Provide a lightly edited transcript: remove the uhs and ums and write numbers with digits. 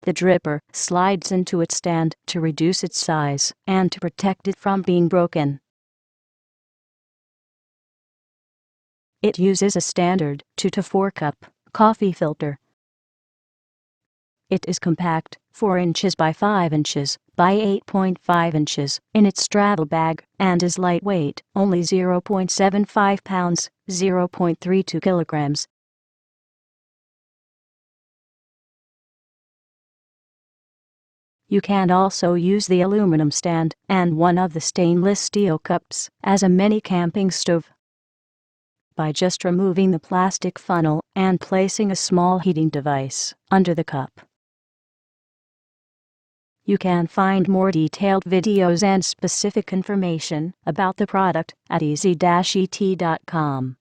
The dripper slides into its stand to reduce its size and to protect it from being broken. It uses a standard 2 to 4 cup coffee filter. It is compact, 4 inches by 5 inches by 8.5 inches in its straddle bag, and is lightweight, only 0.75 pounds, 0.32 kilograms. You can also use the aluminum stand and one of the stainless steel cups as a mini camping stove. By just removing the plastic funnel and placing a small heating device under the cup. You can find more detailed videos and specific information about the product at easy-et.com.